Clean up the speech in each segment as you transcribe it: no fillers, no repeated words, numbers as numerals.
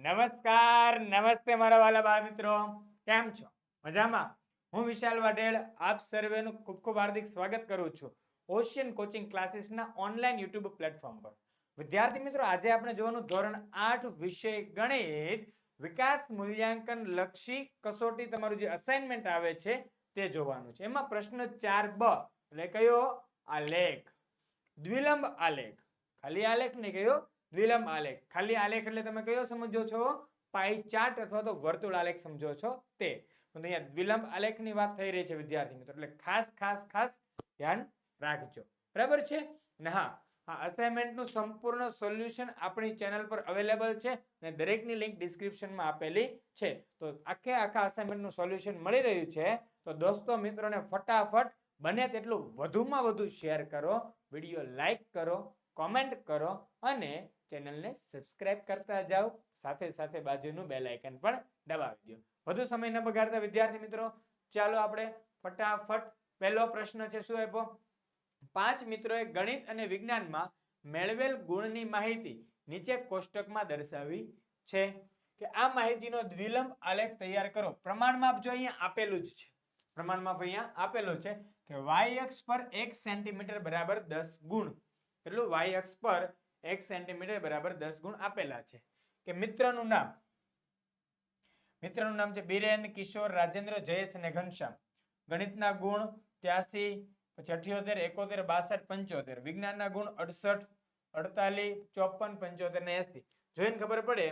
નમસ્કાર નમસ્તે મારા વાલા બાળ મિત્રો, કેમ છો? મજામાં? હું વિશાલ વાઢેલ આપ સર્વેનું ખૂબ ખૂબ હાર્દિક સ્વાગત કરું છું ઓશિયન કોચિંગ ક્લાસીસના ઓનલાઈન યુટ્યુબ પ્લેટફોર્મ પર. વિદ્યાર્થી મિત્રો, આજે આપણે જોવાનું ધોરણ 8 વિષય ગણિત વિકાસ મૂલ્યાંકન લક્ષી કસોટી તમારું જે અસાઇનમેન્ટ આવે છે તે જોવાનું છે. એમાં પ્રશ્ન 4બ એટલે કયો? આલેખ. દ્વિલંબ આલેખ. ખાલી આલેખ નહીં, કયો? દ્વિલંબ આલેખ. ખાલી આલેખ એટલે તમે કયો સમજો છો? પાઈ ચાર્ટ અથવા તો વર્તુળ આલેખ સમજો છો તે. તો અહીંયા દ્વિલંબ આલેખની વાત થઈ રહી છે વિદ્યાર્થી મિત્રો, એટલે ખાસ ખાસ ખાસ ધ્યાન રાખજો. બરાબર છે ને? હા, આ અસાઇનમેન્ટનું સંપૂર્ણ સોલ્યુશન આપણી ચેનલ પર અવેલેબલ છે અને દરેકની લિંક ડિસ્ક્રિપ્શનમાં આપેલી છે. તો આખા અસાઇનમેન્ટનું સોલ્યુશન મળી રહ્યું છે. તો દોસ્તો મિત્રોને ફટાફટ બને તેટલું વધુમાં વધુ શેર કરો, વિડીયો લાઈક કરો, કોમેન્ટ કરો અને ચેનલને સબસ્ક્રાઇબ કરતા જાઓ. સાથે સાથે બાજુનું બેલ આઇકન પણ દબાવી દો. વધુ સમય ન બગાડતા વિદ્યાર્થી મિત્રો, ચાલો આપણે ફટાફટ પહેલો પ્રશ્ન છે. શું આપ્યો? 5 મિત્રોએ ગણિત અને વિજ્ઞાનમાં મેળવેલ ગુણની માહિતી નીચે કોષ્ટકમાં દર્શાવી છે કે આ માહિતીનો દ્વિલંબ આલેખ તૈયાર કરો. પ્રમાણમાપ જો અહીંયા આપેલું જ છે, પ્રમાણમાપ અહીંયા આપેલું છે કે y અક્ષ પર 1 સેન્ટીમીટર બરાબર 10 ગુણ. એટલું y અક્ષ પર 1 સેન્ટીમીટર બરાબર 10 ગુણ આપેલા છે. કે મિત્રનું નામ છે બિરેન, કિશોર, રાજેન્દ્ર, જયેશ અને ઘનશ્યામ. ગણિતના ગુણ 83, પછી 78, 71, 62, 75. વિજ્ઞાનના ગુણ 68, 48, 54, 75 ને 80. જોઈને ખબર પડે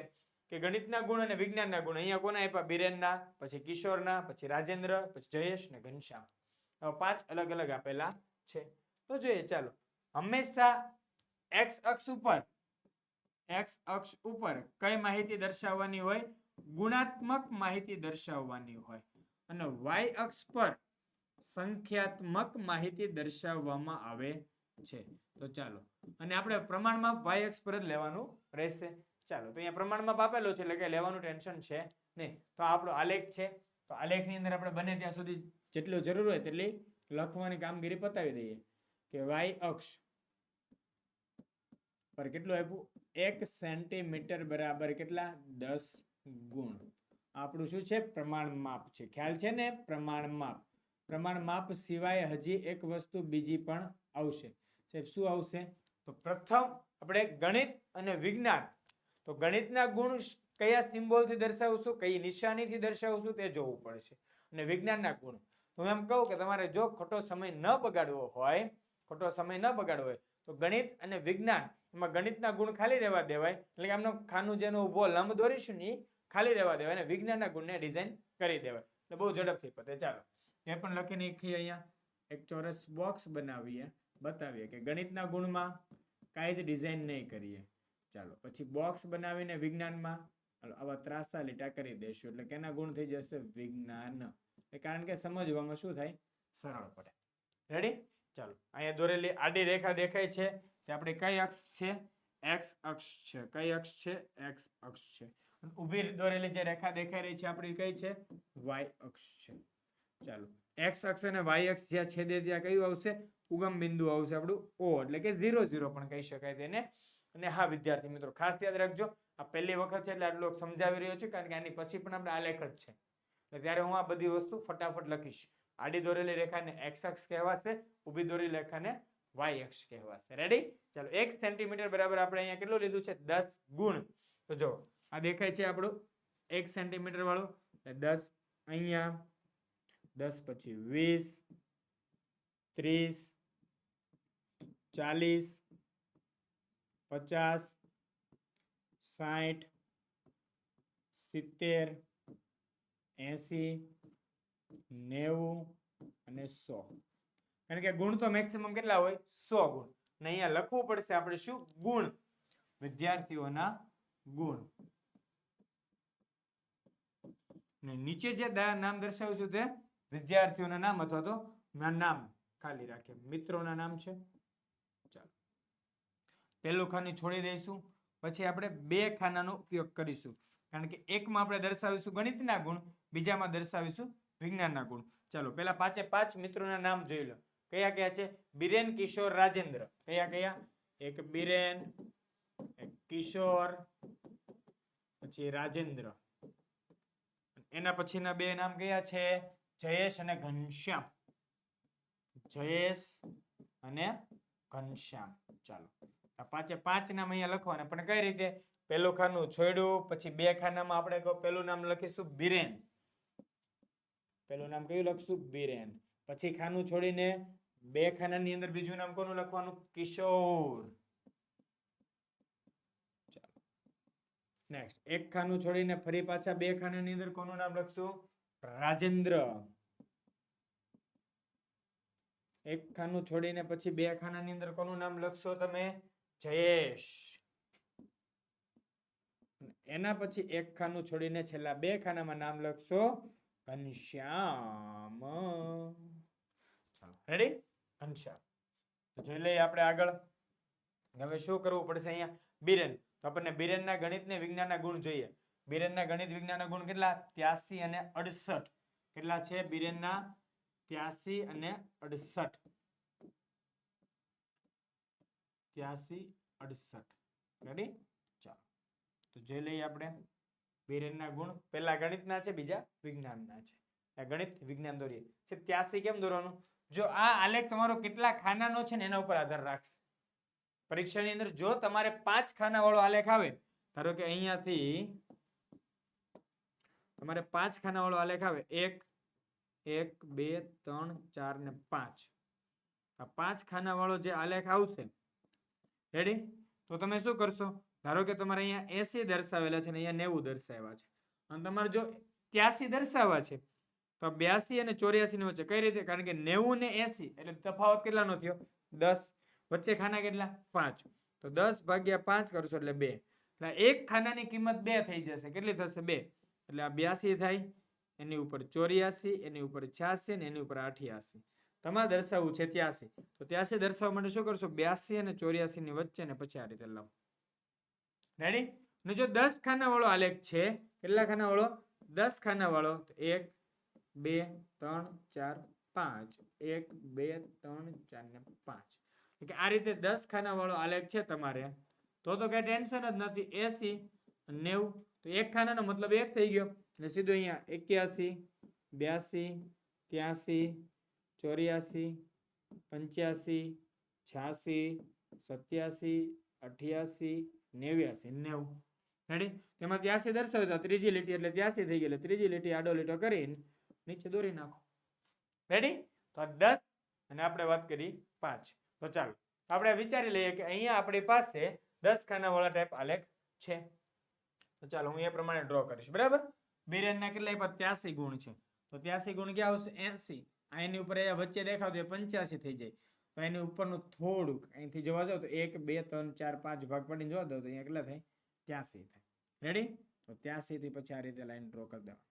કે ગણિતના ગુણ અને વિજ્ઞાનના ગુણ અહીંયા કોના આપ્યા? બિરેનના, પછી કિશોરના, પછી રાજેન્દ્ર, પછી જયેશ ને ઘનશ્યામ. 5 અલગ અલગ આપેલા છે. તો જોઈએ, ચાલો. હંમેશા x અક્ષ ઉપર કઈ માહિતી દર્શાવવાની હોય? ગુણાત્મક માહિતી દર્શાવવાની હોય. અને y અક્ષ પર સંખ્યાત્મક માહિતી દર્શાવવામાં આવે છે. તો ચાલો, અને આપણે પ્રમાણમાપ y અક્ષ પર જ લેવાનું રહેશે. ચાલો, તો અહીંયા પ્રમાણમાપ આપેલું છે એટલે કે લેવાનું ટેન્શન છે નહીં. તો આપણો આલેખ છે. તો આલેખની અંદર આપણે બને ત્યાં સુધી જેટલું જરૂર હોય તેટલી લખવાની કામગીરી પતાવી દઈએ. કે y અક્ષ પર કેટલું આપ્યું? 1 સેન્ટીમીટર બરાબર કેટલા? 10 ગુણ. આપણું શું છે? પ્રમાણમાપ છે. ખ્યાલ છે ને? પ્રમાણમાપ. પ્રમાણમાપ સિવાય હજી એક વસ્તુ બીજી પણ આવશે. સાહેબ શું આવશે? તો પ્રથમ આપણે ગણિત અને વિજ્ઞાન. તો ગણિતના ગુણ કયા સિમ્બોલથી દર્શાવશું, કઈ નિશાનીથી દર્શાવશું તે જોવું પડશે. અને વિજ્ઞાનના ગુણ હું એમ કહું કે તમારે જો ખોટો સમય ન બગાડવો હોય તો ગણિત અને વિજ્ઞાન એમાં ગણિતના ગુણ ખાલી રહેવા દેવાય, એટલે કે આમનો ખાનું જેનો ઊભો લંબ દોરીશું ને ખાલી રહેવા દેવાય અને વિજ્ઞાનના ગુણને ડિઝાઇન કરી દેવાય. એટલે બહુ ઝડપથી પતે. ચાલો, એ પણ લખી નાખીએ. અહીંયા એક ચોરસ બોક્સ બનાવીએ, બતાવીએ કે ગણિતના ગુણમાં કાંઈ જ ડિઝાઇન નહીં કરીએ. ચાલો, પછી બોક્સ બનાવીને વિજ્ઞાનમાં આવા ત્રાસા લીટા કરી દઈશું એટલે કેના ગુણ થઈ જશે? વિજ્ઞાન. કારણ કે સમજવામાં શું થાય? સરળ પડે. રેડી? ચાલો, અહીંયા દોરેલી આડી રેખા દેખાય છે તે આપણી કઈ અક્ષ છે? x અક્ષ છે. કઈ અક્ષ છે? x અક્ષ છે. ઊભી દોરેલી જે રેખા દેખાઈ રહી છે આપણી કઈ છે? y અક્ષ છે. ચાલો, x અક્ષ અને y અક્ષ જ્યાં છેદે ત્યાં કયું આવશે? ઉગમ બિંદુ આવશે આપણું O, એટલે કે 0 0 પણ કહી શકાય તેને. અને હા વિદ્યાર્થી મિત્રો, ખાસ યાદ રાખજો, આ પહેલી વખત છે એટલે આટલું સમજાવી રહ્યો છું કારણ કે આની પછી પણ આપણે આલેખ જ છે. ત્યારે હું આ બધી વસ્તુ ફટાફટ લખીશ. આડી દોરેલી રેખાને x અક્ષ કહેવાશે, ઊભી દોરેલી રેખાને y અક્ષ કહેવાશે. રેડી? ચાલો, 1 સેન્ટીમીટર બરાબર આપણે અહીંયા કેટલું લીધું છે? 10 ગુણ. તો જો આ દેખાય છે આપણું 1 સેન્ટીમીટર વાળું, 10 અહીંયા, 10 પછી 20, 30, 40, 50, 60, 70, 80, 90 અને 100. કારણ કે ગુણ તો મેક્સિમમ કેટલા હોય? 100 ગુણ. અને અહીંયા લખવું પડશે આપણે શું? ગુણ. વિદ્યાર્થીઓના ગુણ. નીચે જે નામ દર્શાવ્યું છે તે વિદ્યાર્થીઓના નામ અથવા તો નામ ખાલી રાખીએ. મિત્રોના નામ છે. ચાલો, પહેલું ખાનું છોડી દઈશું. પછી આપણે બે ખાનાનો ઉપયોગ કરીશું કારણ કે એકમાં આપણે દર્શાવીશું ગણિતના ગુણ, બીજામાં દર્શાવીશું વિજ્ઞાનના ગુણ. ચાલો, પહેલા 5 મિત્રોના નામ જોઈ લો. કયા કયા છે? બિરેન, કિશોર, રાજેન્દ્ર. કયા કયા? એક બિરેન, એક કિશોર, પછી રાજેન્દ્ર. એના પછીના બે નામ કયા છે? જયેશ અને ઘનશ્યામ. જયેશ અને ઘનશ્યામ. ચાલો આ પાંચે પાંચ નામ અહીંયા લખવાના, પણ કઈ રીતે? પેલું ખાનું છોડ્યું, પછી બે ખાનામાં આપણે પેલું નામ લખીશું બીરેન. પેલું નામ કયું લખશું? બીરેન. પછી ખાનું છોડીને બે ખાનાની અંદર બીજું નામ કોનું લખવાનું? કિશોર. ચાલો નેક્સ્ટ એક ખાનું છોડીને ફરી પાછા બે ખાનાની અંદર કોનું નામ લખશું? રાજેન્દ્ર. એક ખાનું છોડીને પછી બે ખાનાની અંદર કોનું નામ લખશો તમે? જયેશ. એના પછી એક ખાનું છોડીને છેલ્લા બે ખાનામાં નામ લખશો ઘનશ્યામ. રેડી? ઘનશ્યામ. જોઈ લઈએ આપણે આગળ. હવે શું કરવું પડશે? અહીંયા બીરેન. તો આપણને બીરેનના ગણિત ને વિજ્ઞાનના ગુણ જોઈએ. બીરેનના ગણિત વિજ્ઞાનના ગુણ કેટલા? 83 અને 68. કેટલા છે બીરેનના? 83 અને 68. 83 68. રેડી? ચાલો તો જોઈ લઈએ આપણે બીરેનના ગુણ. પહેલા ગણિતના છે, બીજા વિજ્ઞાનના છે. આ ગણિત વિજ્ઞાન દોરીએ. 83 કેમ દોરવાનું? જો આ આલેખ તમારો કેટલા ખાનાનો છે ને એના ઉપર આધાર રાખશે. પરીક્ષાની અંદર જો તમારે 5 ખાના વાળો આલેખ આવે, ધારો કે અહીંયાથી તમારે 5 ખાના વાળો આલેખ આવે, 1 1 2 3 4 ને 5. આ 5 ખાના વાળો જે આલેખ આવશે, રેડી? તો તમે શું કરશો? ધારો કે તમારે અહીંયા 80 દર્શાવેલા છે ને અહીંયા 90 દર્શાવ્યા છે, અને તમારે જો 83 દર્શાવવા છે તો 82 અને 84 ની વચ્ચે કઈ રીતે? કારણ કે 90 ને 80 એટલે તફાવત કેટલાનો થયો? 10. વચ્ચે ખાના કેટલા? 5. તો 10 ભાગ્યા 5 કરશો એટલે 2. એટલે એક ખાનાની કિંમત 2 થઈ જશે. કેટલી થશે? 2. એટલે આ 82 થાય, એની ઉપર 84, એની ઉપર 86 ને એની ઉપર 88. તમારે દર્શાવવું છે 83. તો 83 દર્શાવવા માટે શું કરશો? 82 અને 84 ની વચ્ચે ને પછી આ રીતે લાવો. રેડી? ને જો 10 ખાના વાળો આલેખ છે, કેટલા ખાના વાળો? 10 ખાના વાળો. 1 2 3 4 5. 1 2 3 4 ને 5. એટલે આ રીતે 10 ખાના વાળો આલેખ છે તમારે, તો કઈ ટેન્શન જ નથી. 80 90 તો એક ખાનાનો મતલબ 1 થઈ ગયો. એટલે સીધું અહીંયા 81 82 83 84 85 86 87 88 89 90. રેડી? તેમાં 83 દર્શાવ્યું તો ત્રીજી લીટી એટલે 83 થઈ ગઈ. એટલે ત્રીજી લીટી આડો લીટો કરીને નીચે દોરી નાખો. રેડી? તો 10 અને આપણે વાત કરી 5. તો ચાલો આપણે વિચારી લઈએ કે અહીંયા આપણી પાસે 10 ખાના વાળા ટાઈપ આલેખ છે. તો ચાલો હું એ પ્રમાણે ડ્રો કરીશ. બરાબર? બીરેનના કેટલા 83 ગુણ છે. તો 83 ગુણ ક્યાં આવશે? 80. આ એની ઉપર અહીંયા વચ્ચે દેખાતું એ 85 થઈ જાય. તો એની ઉપરનું થોડુંક અહીંથી જોવા જાવ તો 1 2 3 4 5 ભાગ પડીને જોવા દો તો અહીંયા કેટલા થાય? 83 થાય. રેડી? તો 83 થી પછી આ રીતે લાઈન ડ્રો કરી દેવાની.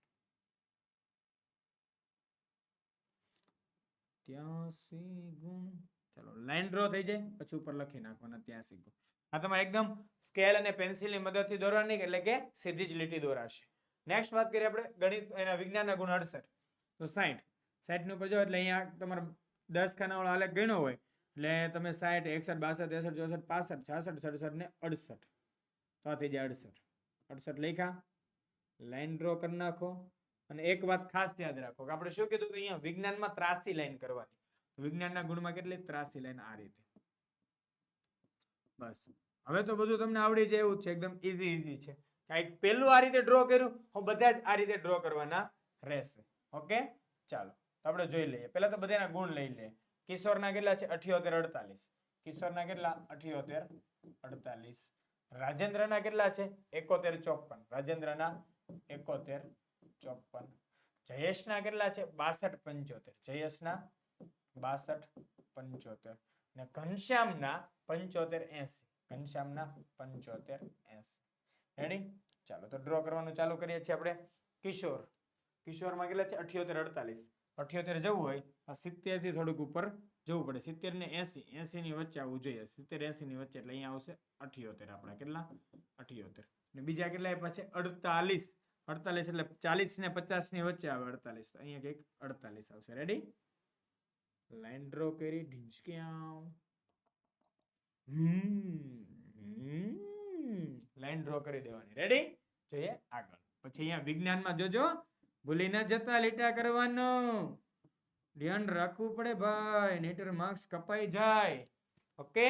83 ગુણ. ચાલો લાઈન ડ્રો થઈ જાય પછી ઉપર લખી નાખવાના 83 ગુણ. આ તમારે એકદમ સ્કેલ અને પેન્સિલની મદદથી દોરવાની, એટલે કે સીધી જ લીટી દોરાશે. નેક્સ્ટ વાત કરીએ આપણે ગણિત એના વિજ્ઞાનના ગુણ 68. તો 60. 60 ની ઉપર જાઓ એટલે અહીંયા તમારે 10 ખાના વાળો આલેખ ગણ્યો હોય એટલે તમે 60 61 62 63 64 65 66 67 ને 68. તો આ થઈ જાય 68. 68 લખ્યા. લાઈન ડ્રો કરી નાખો. અને એક વાત ખાસ યાદ રાખો કે આપણે શું કીધું કે અહીંયા વિજ્ઞાનમાં ત્રાસી લાઈન કરવાની. વિજ્ઞાનના ગુણમાં કેટલી? ત્રાસી લાઈન આ રીતે. બસ હવે તો બધું તમને આવડી જાય એવું છે. એકદમ ઈઝી છે. કાંઈક પેલું આ રીતે ડ્રો કર્યું, હું બધા જ આ રીતે ડ્રો કરવાના રહેશે. ઓકે? ચાલો આપણે જોઈ લઈએ. પહેલા તો બધાના ગુણ લઈ લઈએ. કિશોરના કેટલા છે? 78 48. કિશોરના કેટલા? 78 48. રાજેન્દ્રના કેટલા છે? 71 54. રાજેન્દ્રના 71 54. જયેશના કેટલા છે? 62 75. જયેશના 62 75. ને ઘનશ્યામના 75 80. ઘનશ્યામના 75 80. રેડી? ચાલો તો ડ્રો કરવાનું ચાલુ કરીએ છીએ આપણે. કિશોર. કિશોરમાં કેટલા છે? 78 48. 78 જવું હોય આ 70 થી થોડુંક ઉપર જવું પડે. 70 ને 80. 80 ની વચ્ચે આવવું જોઈએ. 70 80 ની વચ્ચે એટલે અહીંયા આવશે 78 આપણા. કેટલા? 78. ને બીજા કેટલા આપ્યા છે? 48. 48 એટલે 40 ને 50 ની વચ્ચે આવે 48. તો અહીંયા કંઈક 48 આવશે. રેડી? લાઈન ડ્રો કરી ઢીંચક્યા. લાઈન ડ્રો કરી દેવાની. રેડી? જોઈએ આગળ. પછી અહીંયા વિજ્ઞાનમાં જોજો, ભૂલી ન જતા લીટા કરવાનું, ધ્યાન રાખવું પડે ભાઈ, નહીતર માર્ક્સ કપાઈ જાય. Okay,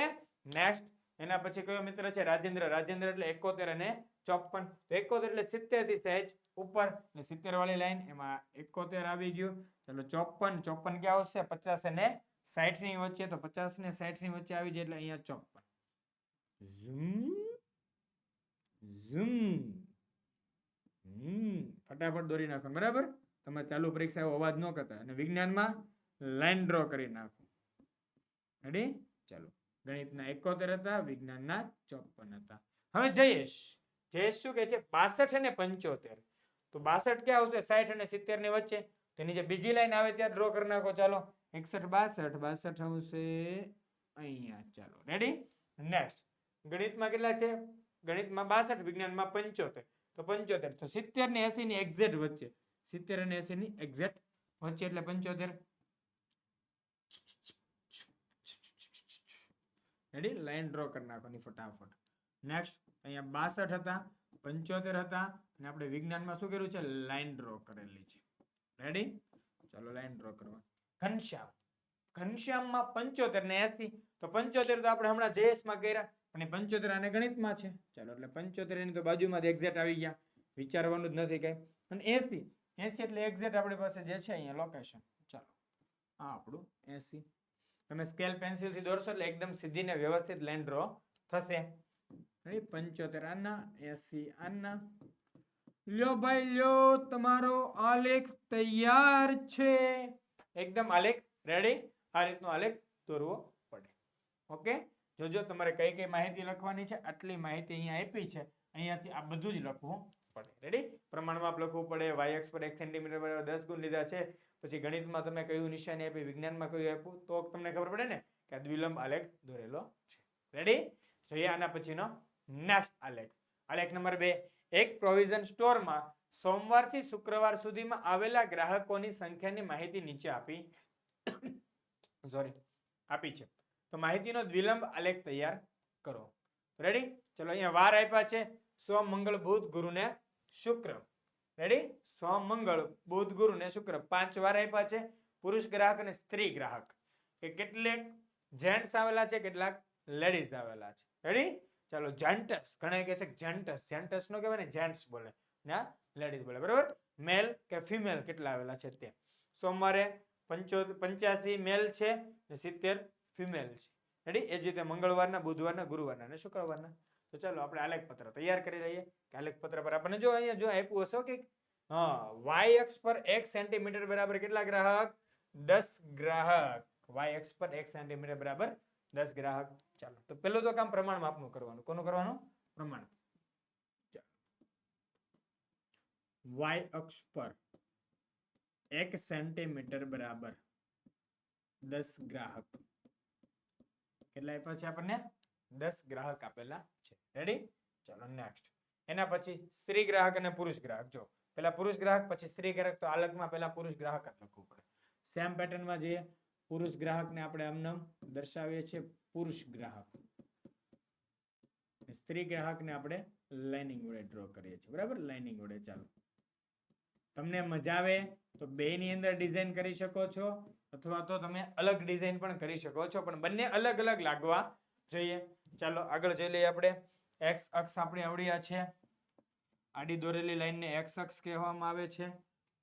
next. એના પછી કયો મિત્ર છે? રાજેન્દ્ર. રાજેન્દ્ર એટલે 71 અને 54. તો 71 એટલે 70 થી સહેજ ઉપર, એટલે 70 વાળી લાઈન, એમાં 71 આવી ગયું. ચલો 54. 54 ક્યાં આવશે? 50 અને 60 ની વચ્ચે. તો 50 ને 60 ની વચ્ચે આવી જાય એટલે અહીંયા 54. ઝૂમ ફટાફટ દોરી નાખો, બરાબર? તમે ચાલુ પરીક્ષા અવાજ ન કરતા. અને વિજ્ઞાનમાં લાઈન ડ્રો કરી નાખો. રેડી? ચાલો. ગણિતના 71 હતા, વિજ્ઞાનના 54 હતા. હવે જયેશ. જયેશ શું કહે છે? 62 અને 75. તો 62 ક્યાં આવશે? 60 અને 70 ની વચ્ચે. તેની જે બીજી લાઈન આવે ત્યાં ડ્રો કરી નાખો. ચાલો 61 62 62 આવશે અહીંયા. ચાલો રેડી? નેક્સ્ટ. ગણિતમાં કેટલા છે? ગણિતમાં 62, વિજ્ઞાનમાં 75. તો 75. તો 70 ને 80 ની એક્ઝેક્ટ વચ્ચે. 70 અને 80 ની એક્ઝેક્ટ વચ્ચે એટલે 75. રેડી? લાઈન ડ્રો કરી નાખવાની ફટાફટ. નેક્સ્ટ. અહીંયા 62 હતા, 75 હતા, અને આપણે વિજ્ઞાનમાં શું કર્યું છે? લાઈન ડ્રો કરેલી છે. રેડી? ચાલો લાઈન ડ્રો કરવા. ઘનશ્યામ. ઘનશ્યામમાં 75 ને 80. તો 75 તો આપણે હમણાં JS માં કર્યા, અને 75 આને ગણિતમાં છે. ચાલો એટલે 75 ની તો બાજુમાં એક્ઝેક્ટ આવી ગયા, વિચારવાનું જ નથી કઈ. અને 80. 80 એટલે એક્ઝેક્ટ આપણી પાસે જે છે અહીંયા લોકેશન. ચાલો આ આપણું 80. તમે સ્કેલ પેન્સિલ થી દોરશો એટલે એકદમ સીધી ને વ્યવસ્થિત લાઈન ડ્રો થશે. 75 આના, 80 આના. લ્યો ભાઈ લ્યો, તમારો આલેખ તૈયાર છે. એકદમ આલેખ રેડી. આ રીતનો આલેખ દોરવો પડે. ઓકે, જોજો તમારે કઈ કઈ માહિતી લખવાની છે. આટલી માહિતી અહીંયા આપી છે, અહીંયાથી આ બધું જ લખવું પડે. રેડી? પ્રમાણમાં લખવું પડે. y અક્ષ પર 1 સેન્ટીમીટર બરાબર 10 ગુણ લીધા છે. પછી ગણિતમાં તમે કયું નિશાની આપી, વિજ્ઞાનમાં કયું આપ્યું, તો તમને ખબર પડે ને કે આ દ્વિલંબ આલેખ દોરેલો છે. રેડી? જોઈએ આના પછીનો નેક્સ્ટ આલેખ. આલેખ નંબર 2. એક પ્રોવિઝન સ્ટોરમાં સોમવારથી શુક્રવાર સુધીમાં આવેલા ગ્રાહકોની સંખ્યાની માહિતી નીચે આપી છે. તો માહિતીનો દ્વિલંબ આલેખ તૈયાર કરો. રેડી? ચલો અહીંયા વાર આપ્યા છે સોમ મંગળ બુધ ગુરુ ને શુક્ર. રેડી? સોમ મંગળ બુધ ગુરુ ને શુક્ર 5 વાર આપ્યા છે. પુરુષ ગ્રાહક અને સ્ત્રી ગ્રાહક, કે કેટલાક જેન્ટ્સ આવેલા છે, કેટલાક લેડીઝ આવેલા છે. રેડી? ચાલો જેન્ટ્સ. ઘણા કહે છે જેન્ટ્સ. જેન્ટ્સ નો કહેવાય ને, જેન્ટ્સ બોલે, ના લેડીઝ બોલે. બરાબર? મેલ કે ફિમેલ કેટલા આવેલા છે તે. સોમવારે 85 મેલ છે અને 70 ફિમેલ છે. રેડી? એ જ રીતે મંગળવારના, બુધવારના, ગુરુવારના અને શુક્રવારના. તો ચાલો આપણે આલેખ પત્ર તૈયાર કરી લઈએ. કે આલેખ પત્ર પર આપણને જો અહીંયા જો આપ્યું હશે કે y અક્ષ પર 1 સેન્ટીમીટર બરાબર કેટલા ગ્રાહક? 10 ગ્રાહક. y અક્ષ પર 1 સેન્ટીમીટર બરાબર 10 ગ્રાહક. ચાલો તો પેલું તો કામ પ્રમાણ માપનું કરવાનું. કોનું કરવાનું? પ્રમાણ. y અક્ષ પર 1 સેન્ટીમીટર બરાબર 10 ગ્રાહક. કેટલા આપ્યા છે આપણને? 10 ગ્રાહક આપેલા છે. રેડી? ચાલો નેક્સ્ટ. એના પછી સ્ત્રી ગ્રાહક અને પુરુષ ગ્રાહક. જો પેલા પુરુષ ગ્રાહક પછી સ્ત્રી ગ્રાહક, તો આલેખમાં પેલા પુરુષ ગ્રાહક જ લખવું પડે. સેમ પેટર્નમાં જઈએ. પુરુષ ગ્રાહકને આપણે આમ નામ દર્શાવીએ છીએ પુરુષ ગ્રાહક. સ્ત્રી ગ્રાહકને આપણે લાઇનિંગ વડે ડ્રો કરીએ છીએ. બરાબર? લાઇનિંગ વડે. ચાલો તમને મજા આવે તો બેની અંદર ડિઝાઇન કરી શકો છો, અથવા તો તમે અલગ ડિઝાઇન પણ કરી શકો છો, પણ બંને અલગ અલગ લાગવા જોઈએ. ચાલો આગળ જઈ લઈએ આપણે. એક્સ અક્ષ આપણી આવડ્યા છે. આડી દોરેલી લાઈનને એક્સ અક્ષ કહેવામાં આવે છે.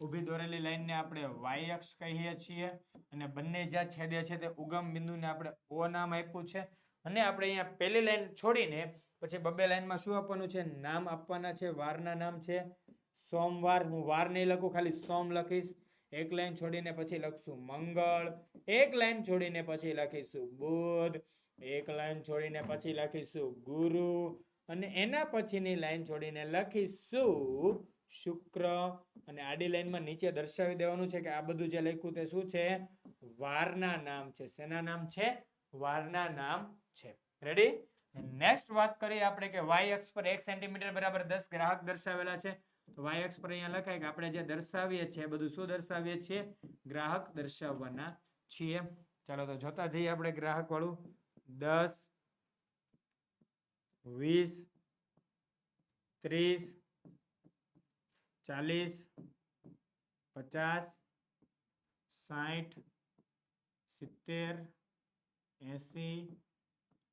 ઊભી દોરેલી લાઈનને આપણે વાય અક્ષ કહીએ છીએ. અને બંને જ્યાં છેદે છે તે ઉગમ બિંદુને આપણે ઓ નામ આપ્યું છે. અને આપણે અહીંયા પહેલી લાઈન છોડીને પછી બબે લાઈનમાં શું આપવાનું છે? નામ આપવાના છે. વારના નામ છે સોમવાર. હું વાર નહીં લખું, ખાલી સોમ લખીશ. એક લાઈન છોડીને પછી લખશું મંગળ. એક લાઈન છોડીને પછી લખીશું બુધ. એક લાઈન છોડીને પછી લખીશું ગુરુ. અને એના પછીની લાઈન છોડીને લખીશું શુક્ર. અને આડી લાઈનમાં નીચે દર્શાવી દેવાનું છે કે આ બધું જે લખ્યું તે શું છે? વારના નામ છે. શેના નામ છે? વારના નામ છે. રેડી? નેક્સ્ટ વાત કરીએ આપણે કે y અક્ષ પર 1 સેન્ટીમીટર બરાબર 10 ગ્રાહક દર્શાવેલા છે. તો y અક્ષ પર અહીંયા લખાય કે આપણે જે દર્શાવીએ છીએ બધું શું દર્શાવીએ છીએ? ગ્રાહક દર્શાવવાના છીએ. ચાલો તો જોતા જઈએ આપણે ગ્રાહક વાળું. 10 20 30 40 50 60 70 80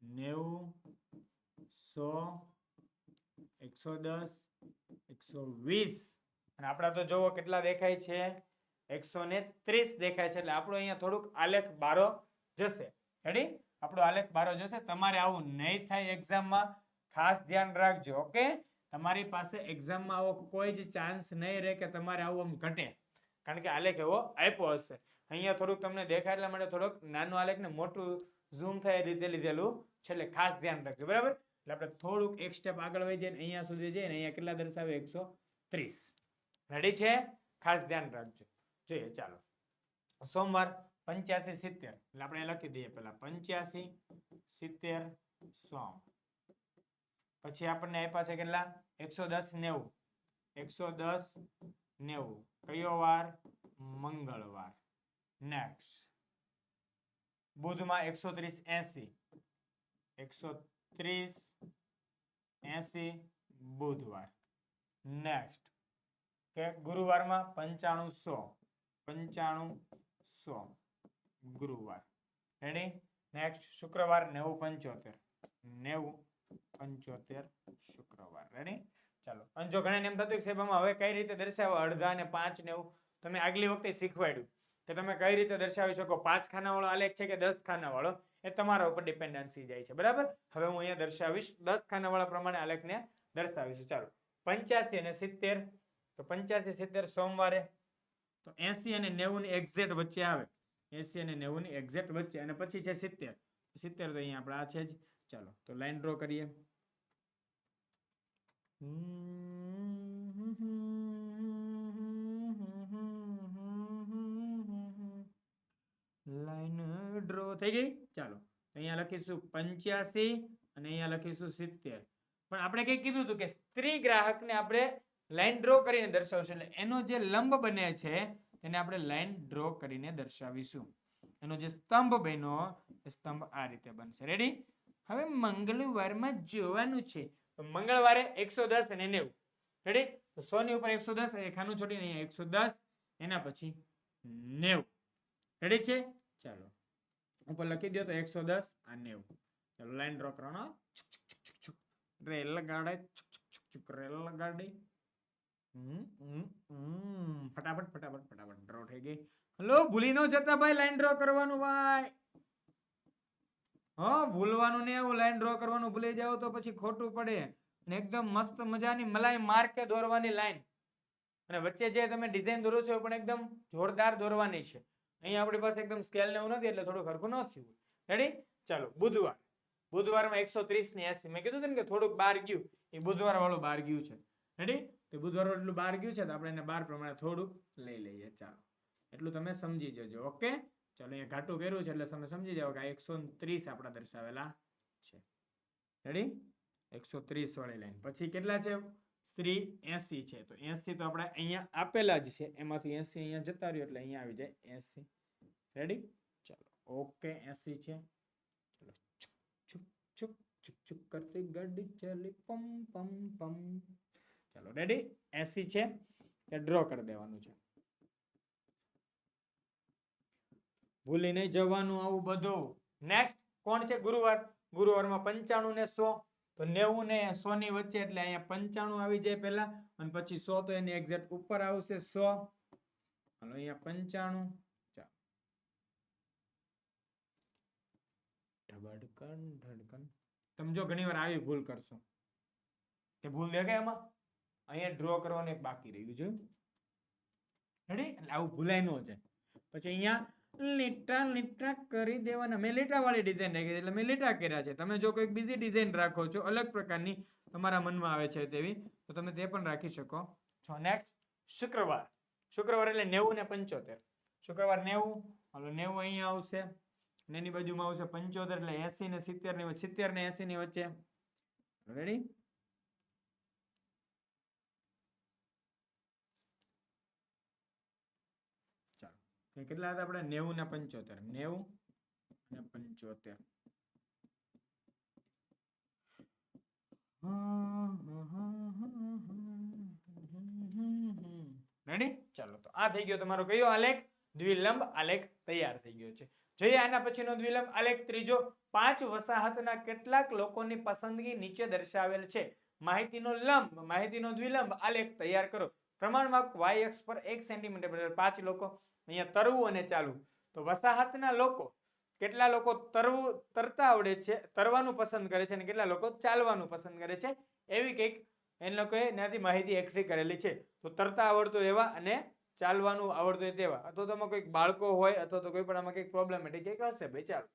90 100 110 120 અને આપણા તો જોવો કેટલા દેખાય છે 130 દેખાય છે એટલે આપણો અહીંયા થોડુંક આલેખ બારો જશે રેડી આપણો આલેખ બારો જશે તમારે આવું નહીં થાય એક્ઝામમાં ખાસ ધ્યાન રાખજો ઓકે તમારી પાસે એક્ઝામમાં આવો કોઈ જ ચાન્સ નહીં રહે કે તમારે આવું આમ ઘટે કારણ કે આલેખ એવો આપ્યો હશે અહીંયા થોડુંક તમને દેખાય એટલા માટે થોડુંક નાનું આલેખ ને મોટું ઝૂમ થાય એ રીતે લીધેલું છે એટલે ખાસ ધ્યાન રાખજો બરાબર એટલે આપણે થોડુંક એક સ્ટેપ આગળ વધી જઈને અહીંયા સુધી જઈને અહીંયા કેટલા દર્શાવે 130 રેડી છે ખાસ ધ્યાન રાખજો જોઈએ ચાલો સોમવાર 85 70 એટલે આપણે લખી દઈએ પહેલા 85 70 100 પછી આપણને આપ્યા છે કેટલા 110 90 110 90 કયો વાર મંગળવાર નેક્સ્ટ બુધમાં 130 80 130 80 બુધવાર નેક્સ્ટ કે ગુરુવારમાં 95 100 ગુરુવાર રેડી નેક્સ્ટ શુક્રવાર 90 75 શુક્રવાર રેડી ચાલો અને જો ઘણા એમ થતું કે સાહેબ આમાં હવે કઈ રીતે દર્શાવવા અડધા અને 5 ને એવું તમે આગલી વખતે શીખવાડ્યું કે તમે કઈ રીતે દર્શાવી શકો 5 ખાના વાળો આલેખ છે કે 10 ખાના વાળો એ તમારા ઉપર ડિપેન્ડન્સી જાય છે બરાબર હવે હું અહીંયા દર્શાવીશ 10 ખાના વાળા પ્રમાણે આલેખને દર્શાવીશું ચાલો 85 અને 70 તો 85 70 સોમવારે તો 80 અને 90 ની એક્ઝેક્ટ વચ્ચે આવે 80 અને 90 ની એક્ઝેક્ટ વચ્ચે અને પછી છે 70 તો અહીંયા આપણે આ છે જ ચાલો તો લાઈન ડ્રો કરીએ લાઈન ડ્રો થઈ ગઈ ચાલો અહીંયા લખીશું 85 અને અહીંયા લખીશું 70 પણ આપણે કઈ કીધું હતું કે સ્ત્રી ગ્રાહકને આપણે લાઈન ડ્રો કરીને દર્શાવશું એટલે એનો જે લંબ બને છે તેને આપણે લાઈન ડ્રો કરીને દર્શાવીશું એનો જે સ્તંભ બન્યો એ સ્તંભ આ રીતે બનશે રેડી હવે મંગળવારમાં જોવાનું છે તો મંગળવારે 110 અને 90 રેડી તો 100 ની ઉપર 110 એ ખાનું છોડીને અહીંયા 110 એના પછી 90 રેડી છે ચાલો ઉપર લખી દો તો 110 આ 90 ચાલો લાઈન ડ્રો કરવાનો રેલ લગાડે રેલ લગાડી ફટાફટ ડ્રો થઈ ગઈ હલો ભૂલી ન જતા ભાઈ લાઈન ડ્રો કરવાનું ભાઈ હા ભૂલવાનું ને એવું લાઈન ડ્રો કરવાનું ભૂલી જાવ તો પછી ખોટું પડે અને એકદમ મસ્ત મજાની મલાઈ માર્કે દોરવાની લાઈન અને વચ્ચે જે તમે ડિઝાઇન દોરો છો પણ એકદમ જોરદાર દોરવાની છે અહીંયા આપણી પાસે એકદમ સ્કેલ ને એવું નથી એટલે થોડું હરખું ન થયું રેડી ચાલો બુધવારમાં 130 ને 80 મેં કીધું ને કે થોડુંક બહાર ગયું એ બુધવાર વાળું બહાર ગયું છે રેડી તો બુધવાર એટલું બહાર ગયું છે તો આપણે એને 12 પ્રમાણે થોડુંક લઈ લઈએ ચાલો એટલું તમે સમજી જજો ઓકે ચાલો અહીંયા ઘાટું કર્યું છે એટલે તમે સમજી જાઓ કે આ 130 આપણા દર્શાવેલા છે રેડી 130 વાળી લાઈન પછી કેટલા છે સ્ત્રી 80 છે તો 80 તો આપણે અહીંયા આપેલા જ છે એમાંથી 80 અહીંયા જતા રહ્યો એટલે અહીંયા આવી જાય 80 રેડી ચાલો ઓકે 80 છે ચલો છુક છુક છુક છુક કરતી ગાડી ચાલી પમ પમ પમ ચાલો રેડી 80 છે એ ડ્રો કરી દેવાનું છે ભૂલી નહીં જવાનું આવું બધું નેક્સ્ટ કોણ છે ગુરુવારમાં 95 ને 100 તો 90 ને 100 ની વચ્ચે એટલે અહીંયા 95 આવી જાય પહેલા અને પછી 100 તો એની એક્ઝેક્ટ ઉપર આવશે 100 હાલો અહીંયા 95 ધડકન તમે જો ઘણીવાર આવી ભૂલ કરશો કે ભૂલ દેખાય એમાં અહીંયા ડ્રો કરવાનું એક બાકી રહ્યું છે રેડી એટલે આવું ભૂલાય ન જાય પછી અહીંયા લીટા કરી દેવાના મેં લીટા વાળી ડિઝાઇન રાખી એટલે મેં લીટા કર્યા છે તમે જો કોઈ બીજી ડિઝાઇન રાખો છો અલગ પ્રકારની તમારા મનમાં આવે છે તેવી તો તમે તે પણ રાખી શકો છો નેક્સ્ટ શુક્રવાર એટલે 90 ને 75 શુક્રવાર 90 હાલો 90 અહીંયા આવશે અને એની બાજુમાં આવશે 75 એટલે 80 ને 70 ની 70 ને 80 ની વચ્ચે રેડી કેટલા હતા આપણે 90 ને 75 90 અને 75 ચાલો રેડી? ચાલો તો આ થઈ ગયો તમારો કયો આલેખ? દ્વિલંબ આલેખ તૈયાર થઈ ગયો છે. જોઈએ આના પછીનો દ્વિલંબ આલેખ ત્રીજો. 5 વસાહતના કેટલાક લોકોની પસંદગી નીચે દર્શાવેલ છે. માહિતીનો લંબ, માહિતીનો દ્વિલંબ આલેખ તૈયાર કરો. પ્રમાણમાં y અક્ષ પર 1 સેન્ટીમીટર બરાબર 5 લોકો. અહીંયા તરવું અને ચાલવું. તો વસાહતના લોકો, કેટલા લોકો તરતા આવડે છે, તરવાનું પસંદ કરે છે અને કેટલા લોકો ચાલવાનું પસંદ કરે છે, એવી કંઈક એ લોકોએ એનાથી માહિતી એકઠી કરેલી છે. તો તરતા આવડતું એવા અને ચાલવાનું આવડતું હોય તેવા, અથવા તો આમાં કોઈક બાળકો હોય અથવા તો કોઈ પણ આમાં કંઈક પ્રોબ્લેમેટિક કંઈક હશે ભાઈ. ચાલો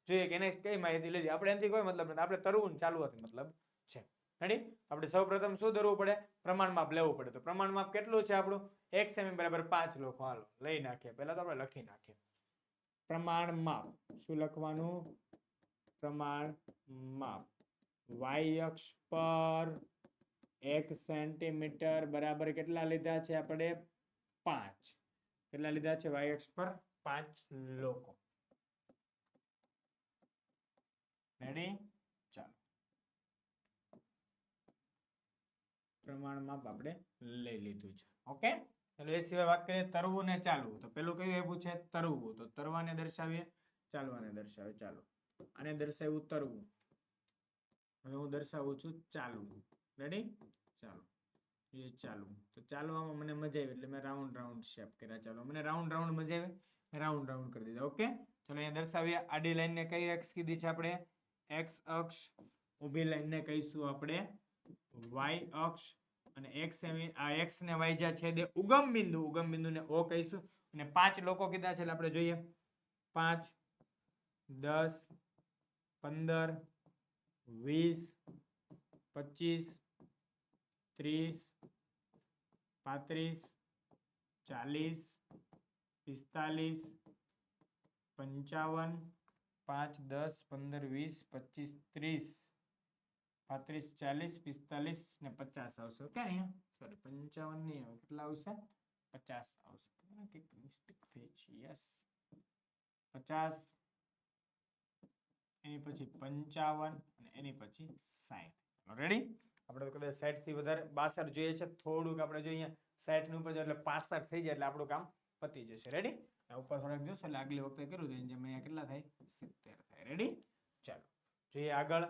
જોઈએ કે એને કઈ માહિતી લેજે. આપણે એનાથી કોઈ મતલબ નથી, આપણે તરવું ને ચાલવાથી મતલબ છે. રેડી? આપણે સૌપ્રથમ શું ધરવું પડે? પ્રમાણ માપ લેવું પડે. તો પ્રમાણ માપ કેટલું છે આપણું? 1 સેમી બરાબર 5 લોકો. હાલો લઈ નાખીએ. પહેલા તો આપણે લખી નાખીએ પ્રમાણ માપ. શું લખવાનું? પ્રમાણ માપ y અક્ષ પર 1 સેન્ટીમીટર બરાબર કેટલા લીધા છે આપણે? 5. કેટલા લીધા છે y અક્ષ પર? 5 લોકો. રેડી? ચાલો પ્રમાણ માપ આપણે લઈ લીધું છે. ઓકે? ચાલો એ સિવાય વાત કરીએ તરવું ને ચાલવું. તો પેલું કયું આપ્યું છે? તરવું. તો તરવાને દર્શાવીએ, ચાલવાને દર્શાવે. ચાલો આને દર્શાવ્યું તરવું. હવે હું દર્શાવું છું ચાલવું. રેડી? ચાલો એ ચાલવું. તો ચાલવામાં મને મજા આવી એટલે મેં રાઉન્ડ રાઉન્ડ શેપ કર્યા. ચાલો મને રાઉન્ડ રાઉન્ડ મજા આવી, રાઉન્ડ રાઉન્ડ કરી દીધા. ઓકે? ચાલો અહીંયા દર્શાવીએ. આડી લાઈનને કઈ અક્ષ કીધી છે આપણે? x અક્ષ. ઊભી લાઈનને કહીશું આપણે y અક્ષ. અને x આ x ને y જ્યાં છેદે ઉગમ બિંદુ, ઉગમ બિંદુને O કહીશું. અને 5 લોકો કીધા છે એટલે આપણે જોઈએ 5, 10, 15, 20, 25, 30, 35, 40, 45, 55, 5, 10, 15, 20, 25, 30, 35, 40, 45 ને 50 આવશે. ઓકે? અહીંયા સોરી 55 નહીં આવે. કેટલા આવશે? 50 આવશે. કંઈક મિસ્ટેક થઈ છે. યસ 50, એની પછી 55 અને એની પછી 60. રેડી? આપણે તો કદાચ 60 થી વધારે 62 જોઈએ છે. થોડુંક આપણે જોઈએ 60 ની ઉપર એટલે 65 થઈ જાય એટલે આપણું કામ પતી જશે. રેડી? ઉપર થોડાક જોશો એટલે આગલી વખતે કર્યું હતું જેમ અહીંયા કેટલા થાય? 70 થાય. રેડી? ચાલો જોઈએ આગળ.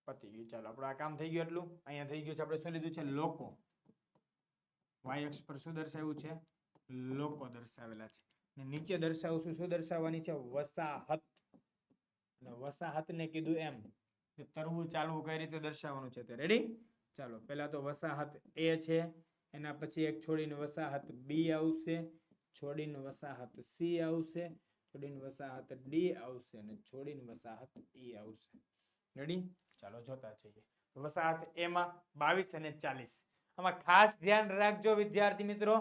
પતી ગયું. ચાલો આપણું આ કામ થઈ ગયું એટલું. અહીંયા થઈ ગયું છે. આપણે શું લીધું છે? લોકો. y અક્ષ પર શું દર્શાવ્યું છે? લોકો દર્શાવેલા છે. અને નીચે દર્શાવશું શું દર્શાવવાની છે? વસાહત. અને વસાહતને કીધું એમ કે તરવું ચાલવું કઈ રીતે દર્શાવવાનું છે તે. રેડી? ચાલો પહેલા તો વસાહત A છે, એના પછી એક છોડીને વસાહત B આવશે, છોડીને વસાહત C આવશે, છોડીને વસાહત D આવશે અને છોડીને વસાહત E આવશે. રેડી? ચાલો જોતા જઈએ. વસાહત A માં 22 અને 40. આમાં ખાસ ધ્યાન રાખજો વિદ્યાર્થી મિત્રો,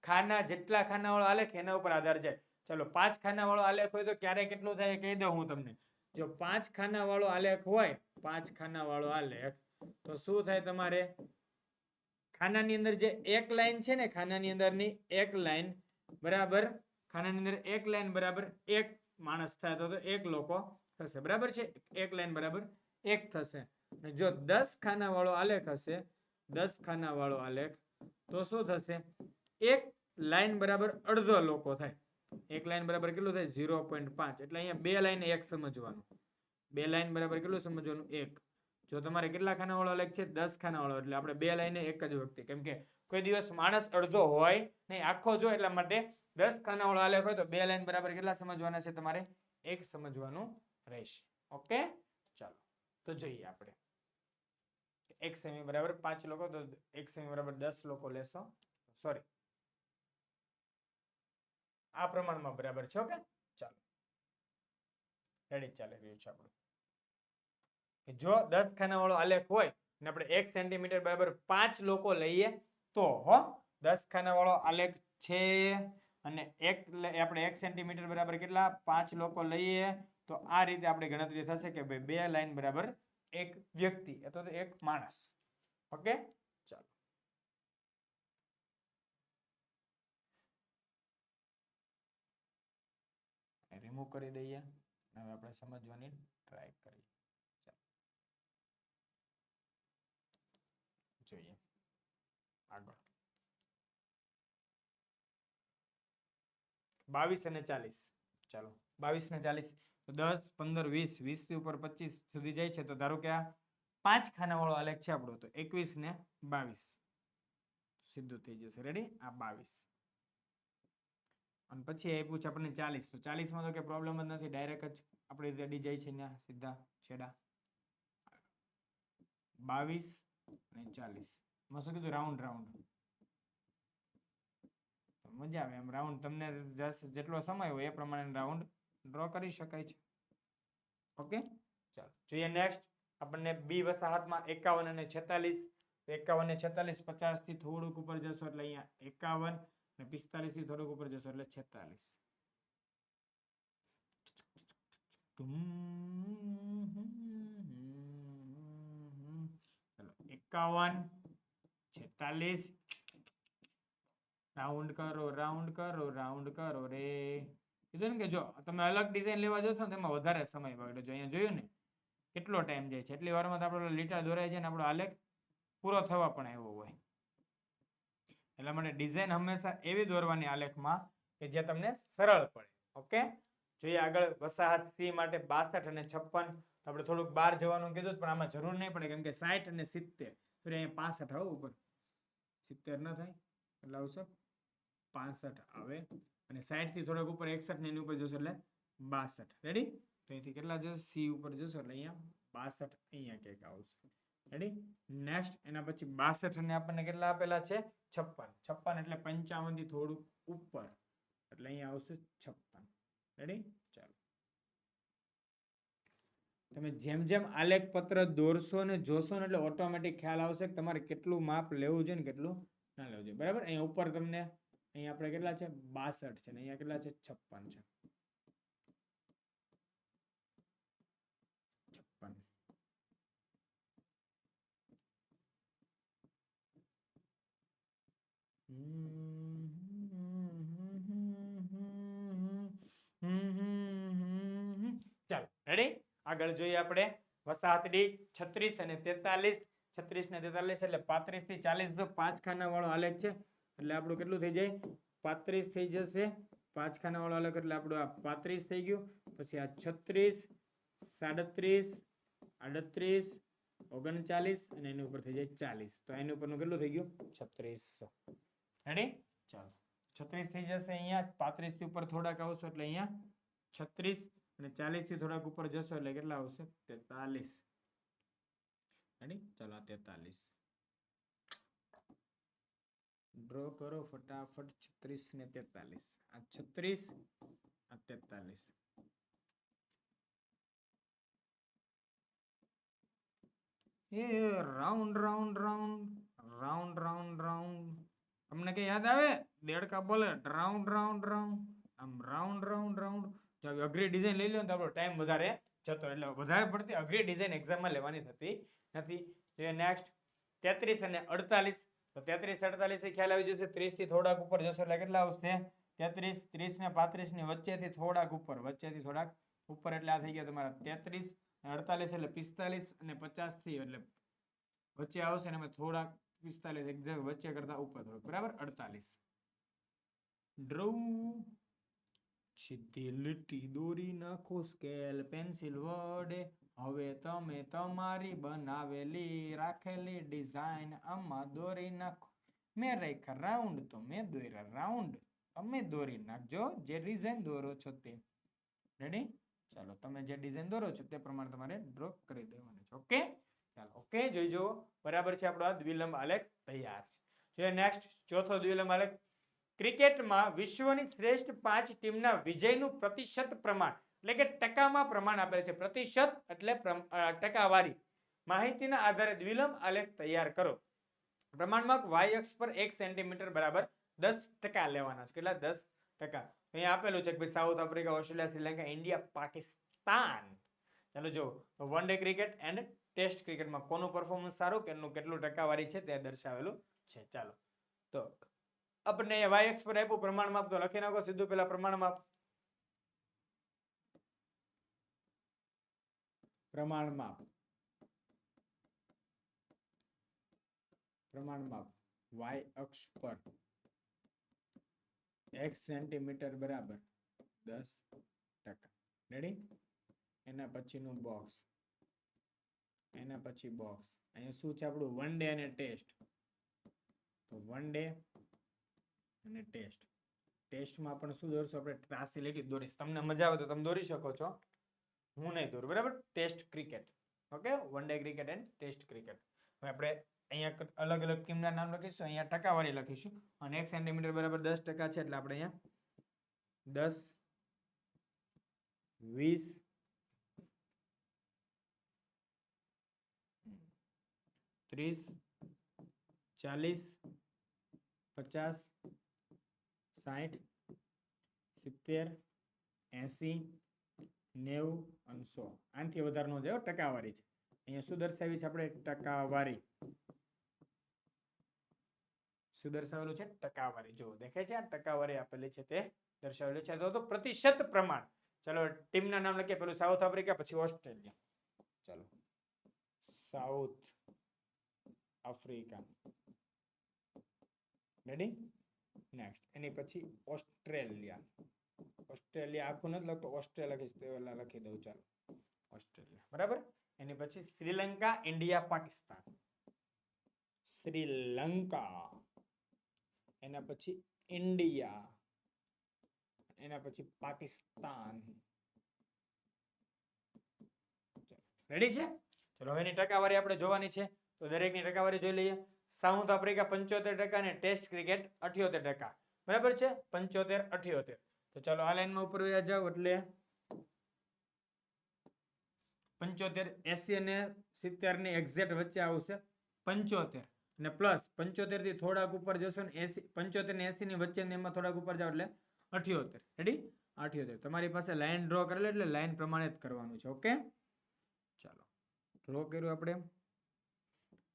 ખાના જેટલા ખાનાવાળો આલેખ એના ઉપર આધાર છે. ચલો 5 ખાનાવાળો આલેખ હોય તો ક્યારે કેટલું થાય કહી દઉં હું તમને. જો 5 ખાનાવાળો આલેખ હોય, 5 ખાનાવાળો આલેખ તો શું થાય તમારે? ખાનાની અંદર જે એક લાઈન છે ને, ખાનાની અંદરની એક લાઈન બરાબર, ખાનાની અંદર એક લાઈન બરાબર એક માણસ થાય તો એક લોકો થશે. બરાબર છે? એક લાઈન બરાબર એક થશે. જો 10 ખાનાવાળો આલેખ હશે, 10 ખાનાવાળો આલેખ તો શું થશે? એક લાઈન બરાબર અડધો લોકો થાય. એક લાઈન બરાબર કેટલું થાય? 0.5. એટલે અહીંયા બે લાઈન એક સમજવાનું. બે લાઈન બરાબર કેટલું સમજવાનું? એક. જો તમારે કેટલા ખાનાવાળો આલેખ છે? 10 ખાનાવાળો. એટલે આપણે બે લાઈને એક જ વખતે, કેમ કે કોઈ દિવસ માણસ અડધો હોય નહીં, આખો જો, એટલા માટે 10 ખાનાવાળો આલેખ હોય તો બે લાઈન બરાબર કેટલા સમજવાના છે તમારે? એક સમજવાનું રહેશે. ઓકે? ચાલો તો જોઈએ આપણે. 1 સેમી બરાબર 5 લોકો, તો 1 સેમી બરાબર 10 લોકો લેશો. સોરી, આ પ્રમાણમાં બરાબર છે. ઓકે? ચાલો રેડી ચાલી રહ્યું છે આપણું. જો 10 ખાનાવાળો આલેખ હોય અને આપણે 1 સેન્ટીમીટર બરાબર 5 લોકો લઈએ તો 10 ખાનાવાળો આલેખ છે અને આપણે 1 સેન્ટીમીટર બરાબર કેટલા? 5 લોકો લઈએ તો આ રીતે આપણે ગણતરી થશે કે ભાઈ બે લાઈન બરાબર એક વ્યક્તિ અથવા તો એક માણસ. ઓકે? ચાલો રિમૂવ કરી દઈએ. હવે આપણે સમજવાની ટ્રાય કરીએ. જોઈએ આગળ. 22 અને 40 ચાલો 22 ને 40 તો 10 15 20 20 થી ઉપર 25 સુધી જાય છે તો ધારો કે આ 5 ખાનાવાળો આલેખ છે આપણો તો 21 ને 22 સીધું થઈ જશે રેડી આ 22 અને પછી આપ્યું છે આપણને 40 તો 40 માં તો કે પ્રોબ્લેમ જ નથી ડાયરેક્ટ જ આપણે રેડી જાય છે ત્યાં સીધા છેડા 22 અને 40 માં શું કીધું રાઉન્ડ રાઉન્ડ મજા આવે એમ રાઉન્ડ તમને જેટલો સમય હોય એ પ્રમાણે રાઉન્ડ ડ્રો કરી શકાય છે ઓકે ચાલો જોઈએ નેક્સ્ટ આપણને બી વસાહતમાં 51 અને 46 51 ને 46 50 થી થોડુંક ઉપર જશો એટલે અહીંયા 51 અને 45 થી થોડુંક ઉપર જશો એટલે 46 ચલો 51 46 રાઉન્ડ કરો રાઉન્ડ કરો રાઉન્ડ કરો રે કીધું ને કે જો તમે અલગ ડિઝાઇન લેવા જશો ને તેમાં વધારે સમય બગડે જો અહીંયા જોયું ને કેટલો ટાઈમ જાય છે એટલી વારમાં તો આપણો લીટા દોરાય છે ને આપણો આલેખ પૂરો થવા પણ આવ્યો હોય એટલા માટે ડિઝાઇન હંમેશા એવી દોરવાની આલેખમાં કે જે તમને સરળ પડે ઓકે જોઈએ આગળ વસાહત સી માટે 62 અને 56 આપણે થોડુંક બહાર જવાનું કીધું પણ આમાં જરૂર નહીં પડે કેમ કે 60 અને 70 તો અહીંયા 65 આવો ઉપર 70 ન થાય એટલે આવશે 65 આવે અને 60 થી થોડોક ઉપર 61 ને એની ઉપર જશો એટલે 62 રેડી તો અહીંથી કેટલા જશે સી ઉપર જશો એટલે અહીંયા 62 અહીંયા ક્યાંક આવશે રેડી નેક્સ્ટ એના પછી 62 અને આપણને કેટલા આપેલા છે 56 56 એટલે 55 થી થોડુંક ઉપર એટલે અહીંયા આવશે 56 રેડી ચાલો તમે જેમ જેમ આલેખ પત્ર દોરશો ને જોશો ને એટલે ઓટોમેટિક ખ્યાલ આવશે કે તમારે કેટલું માપ લેવું જોઈએ ને કેટલું ના લેવું જોઈએ બરાબર અહીંયા ઉપર તમને અહીંયા આપણે કેટલા છે 62 છે ને અહીંયા કેટલા છે 56 છે 56 ચાલો રેડી આગળ જોઈએ આપણે વસાહત ડી 36 અને 43 36 ને 43 એટલે 35 થી 40 તો 5 ખાના વાળો આલેખ છે એટલે આપણું કેટલું થઈ જાય 35 થઈ જશે 5 ખાના વાળો આલેખ એટલે આપણું આ 35 થઈ ગયું પછી આ 36 37 38 39 અને એની ઉપર થઈ જાય 40 તો એની ઉપરનું કેટલું થઈ ગયું 36 રેડી ચાલો 36 થઈ જશે અહીંયા 35 થી ઉપર થોડાક આવશો એટલે અહીંયા 36 અને 40 થી થોડાક ઉપર જશો એટલે કેટલા આવશે 43 રેડી ચાલો 43 ડ્રો કરો ફટાફટ 36 ને 43 આ 36 આ 43 એ round round round round round round તમને કઈ યાદ આવે દેડકા બોલે રાઉન્ડ રાઉન્ડ રાઉન્ડ આમ રાઉન્ડ રાઉન્ડ રાઉન્ડ જો અઘરી ડિઝાઇન લઈ લો તો આપણો ટાઈમ વધારે જતો એટલે વધારે પડતી અઘરી ડિઝાઇન એક્ઝામમાં લેવાની થતી નથી જે નેક્સ્ટ 33 અને 48 તો 33 48 એ ખ્યાલ આવી જશે 30 થી થોડાક ઉપર જશો એટલે કેટલા આવશે 33 30 ને 35 ની વચ્ચેથી થોડાક ઉપર એટલે આ થઈ ગયા તમારા 33 48 એટલે 45 અને 50 થી એટલે વચ્ચે આવશે ને એમાં થોડાક 45 એક્ઝેક્ટ વચ્ચે કરતા ઉપર થોડું બરાબર 48 ડ્રો સીધી લીટી દોરી નાખો સ્કેલ પેન્સિલ વડે હવે તમે તમારી બનાવેલી રાખેલી ડિઝાઇન આમાં દોરી નાખો મેં રાખ્યા રાઉન્ડ તો મેં દોર્યા રાઉન્ડ તમે દોરી નાખજો જે ડિઝાઇન દોરો છો તે રેડી ચાલો તમે જે ડિઝાઇન દોરો છો તે પ્રમાણે તમારે ડ્રો કરી દેવાનું છે ઓકે ચાલો ઓકે જોઈ જુઓ બરાબર છે આપણો આ દ્વિલંબ આલેખ તૈયાર છે જે નેક્સ્ટ ચોથો દ્વિલંબ આલેખ ક્રિકેટમાં વિશ્વની શ્રેષ્ઠ 5 ટીમના વિજયનું પ્રતિશત પ્રમાણ એટલે કે ટકામાં પ્રમાણ આપેલ છે પ્રતિશત એટલે ટકાવારી માહિતીના આધારે દ્વિલંબ આલેખ તૈયાર કરો પ્રમાણમાં y અક્ષ પર 1 સેન્ટીમીટર બરાબર 10% લેવાના છે કેટલા 10% અહીંયા આપેલું છે કે ભાઈ south africa australia Sri Lanka India Pakistan ચાલો જો one day cricket and test ક્રિકેટમાં કોનું પરફોર્મન્સ સારું કેનું કેટલું ટકાવારી છે તે દર્શાવેલું છે ચાલો તો આપણે y અક્ષ પર આપ્યું પ્રમાણ માપ તો લખી નાખો સીધું પેલા પ્રમાણ માપ y અક્ષ પર 1 સેન્ટીમીટર બરાબર 10%. રેડી? એના પછીનું બોક્સ, એના પછી બોક્સ. અહીંયા શું છે આપણું? 1 ડે અને ટેસ્ટ. તો 1 ડે અને ટેસ્ટ. ટેસ્ટમાં પણ શું દોરશું આપણે? ત્રાસી લીટી દોરીશ. તમને મજા આવે તો તમે દોરી શકો છો, હું નહીં દોરું, બરાબર? Test cricket. Okay, 1 day cricket and test cricket. હવે આપણે અહીંયા અલગ અલગ ટીમના નામ લખીશું, અહીંયા ટકાવારી લખીશું, અને 1 સેન્ટીમીટર બરાબર 10% છે, એટલે આપણે અહીંયા 10, 20, 30, 40, 50, 60, 70, 80, 90 અને 100. આનાથી વધારે નો જાય, ટકાવારી છે. અહીંયા શું દર્શાવી છે આપણે? ટકાવારી. શું દર્શાવેલું છે? ટકાવારી. જો દેખાય છે, આ ટકાવારી આપેલી છે તે દર્શાવેલું છે. તો પ્રતિશત પ્રમાણ. ચલો ટીમના નામ લખીએ. પેલું સાઉથ આફ્રિકા, પછી ઓસ્ટ્રેલિયા. ચલો, સાઉથ આફ્રિકા. રેડી? નેક્સ્ટ એની પછી ઓસ્ટ્રેલિયા. ઓસ્ટ્રેલિયા આખું નથી લખતો, ઓસ્ટ્રેલિયા લખીશ, પેલા લખી દઉં. ચાલો, ઓસ્ટ્રેલિયા. બરાબર? એની પછી શ્રીલંકા, ઇન્ડિયા, પાકિસ્તાન. શ્રીલંકા. એના પછી ઇન્ડિયા. એના પછી પાકિસ્તાન. રેડી છે? ચલો હવે એની ટકાવારી આપણે જોવાની છે, તો દરેકની ટકાવારી જોઈ લઈએ. સાઉથ આફ્રિકા 75% અને ટેસ્ટ ક્રિકેટ 78%. બરાબર છે? 75, 78. તો ચલો આ લાઈનમાં ઉપર વયા જાવ, એટલે 75, 80 અને 70 ની એક્ઝેક્ટ વચ્ચે આવશે 75, અને પ્લસ 75 થી થોડાક ઉપર જશો ને 80, 75 ને 80 ની વચ્ચે એમાં થોડાક ઉપર જાવ એટલે 78. રેડી? 78. તમારી પાસે લાઈન ડ્રો કરેલી, એટલે લાઈન પ્રમાણે જ કરવાનું છે. ઓકે, ચાલો ડ્રો કર્યું આપણે.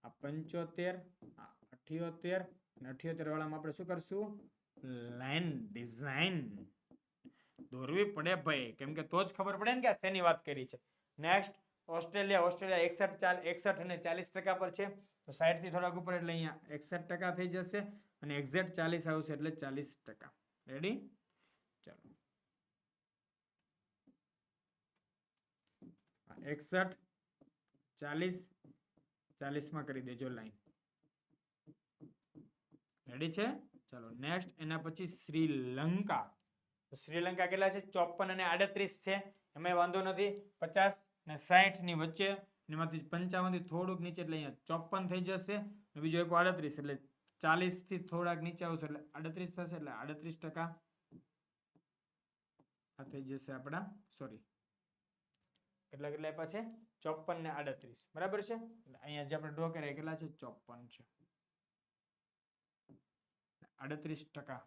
આ 75, આ 78 અને 78 વાળામાં આપણે શું કરશું? લાઈન ડિઝાઇન દોરવી પડે ભાઈ, કેમ કે તો જ ખબર પડે ને કે આ શેની વાત કરી છે. Next Australia. ઓસ્ટ્રેલિયા 61 અને 40% પર છે, તો 60 થી થોડાક ઉપર એટલે અહીંયા 61% થઈ જશે, અને એક્ઝેક્ટ 40 આવશે એટલે 40%. રેડી? ચાલો, 61, 40, 40 માં કરી દેજો લાઈન. રેડી છે? ચાલો નેક્સ્ટ એના પછી શ્રીલંકા. શ્રીલંકા કેટલા છે? 54 અને 38 છે. એમાં વાંધો નથી. 50 અને 60 ની વચ્ચે, એમાંથી 55 થી થોડુંક નીચે એટલે અહીંયા 54 થઈ જશે, અને બીજો એક 38 એટલે 40 થી થોડાક નીચે આવશે એટલે 38 થશે, એટલે 38%. આ થઈ જશે આપણા, સોરી, કેટલા કેટલા આપ્યા છે? 54 ને 38. બરાબર છે? અહીંયા જે આપણે ડ્રો કર્યા કેટલા છે? 54 છે. 38%.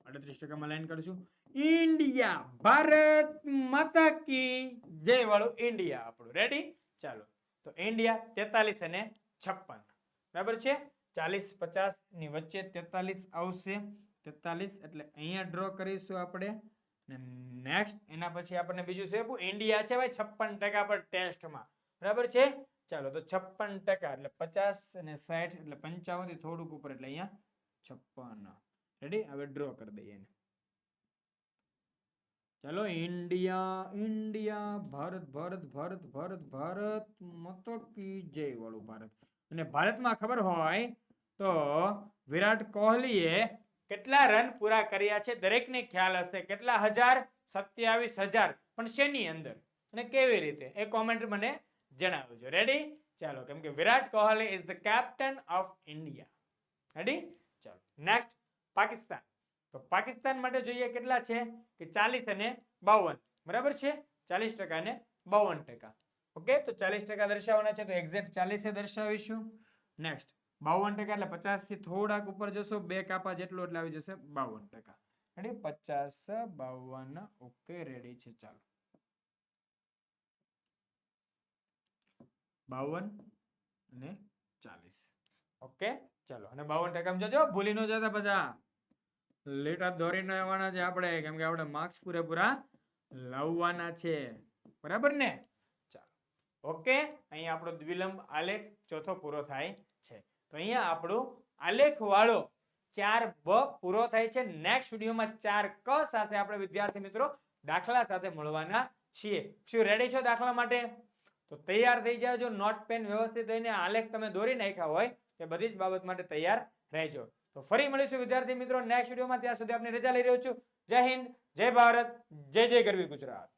ચાલો 38% માં લાઈન કરશું. ઇન્ડિયા, ભારત માતા કી જય વાળું ઇન્ડિયા આપણું. રેડી? ચાલો, તો ઇન્ડિયા 43 અને 56. બરાબર છે? 40, 50 ની વચ્ચે 43 આવશે. 43 એટલે અહીંયા ડ્રો કરીશું આપણે. નેક્સ્ટ એના પછી આપણને બીજું છે, ઇન્ડિયા છે ભાઈ 56% પર ટેસ્ટમાં. બરાબર છે? ચાલો, તો 56% એટલે 50 અને 60 એટલે 55 થી થોડુંક ઉપર એટલે અહીંયા 56. રેડી? હવે ડ્રો કરી દઈએ એને. ચાલો, ઇન્ડિયા, ઇન્ડિયા, ભારત, ભારત, ભારત, ભારત, ભારત માતા કી જય વાળું ભારત. અને ભારતમાં ખબર હોય તો વિરાટ કોહલીએ કેટલા રન પૂરા કર્યા છે? દરેકને ખ્યાલ હશે. કેટલા હજાર? 27,000. પણ શેની અંદર અને કેવી રીતે? એ કોમેન્ટ મને જણાવજો. રેડી? ચાલો, કેમ કે Virat Kohli is the captain of India. Ready? ચાલો નેક્સ્ટ પાકિસ્તાન. તો પાકિસ્તાન માટે જોઈએ કેટલા છે? કે 40 અને 52. બરાબર છે? 40% અને 52%. ઓકે, તો 40% દર્શાવવાના છે, તો એક્ઝેક્ટ 40 દર્શાવીશું. નેક્સ્ટ 52% એટલે 50 થી થોડાક ઉપર જશો, 2 કાપા જેટલું એટલે આવી જશે 52%. રેડી? 50, 52. ઓકે, રેડી છે. ચાલો 52 અને 40. ઓકે, ચાલો, અને 52% જોજો, ભૂલી ન જતા બધા. લીટા દોરીને આવવાના છે આપણે, કેમ કે આપણે માર્ક્સ પૂરેપૂરા લાવવાના છે. બરાબર ને? ચાલો, ઓકે, અહીંયા આપણો દ્વિલંબ આલેખ ચોથો પૂરો થાય છે. તો અહીંયા આપણું આલેખ વાળો 4 બ પૂરો થાય છે. નેક્સ્ટ વિડીયોમાં 4 ક સાથે આપણે વિદ્યાર્થી મિત્રો દાખલા સાથે મળવાના છીએ. શું રેડી છો દાખલા માટે? તો તૈયાર થઈ જાજો. નોટ પેન વ્યવસ્થિત લઈને આલેખ તમે દોરી નાખ્યા હોય તે બધી જ બાબત માટે તૈયાર રહેજો. તો ફરી મળીશું વિદ્યાર્થી મિત્રો નેક્સ્ટ વિડીયોમાં. ત્યાં સુધી આપની રજા લઈ રહ્યો છું. જય હિન્દ, જય ભારત, જય જય ગરવી ગુજરાત.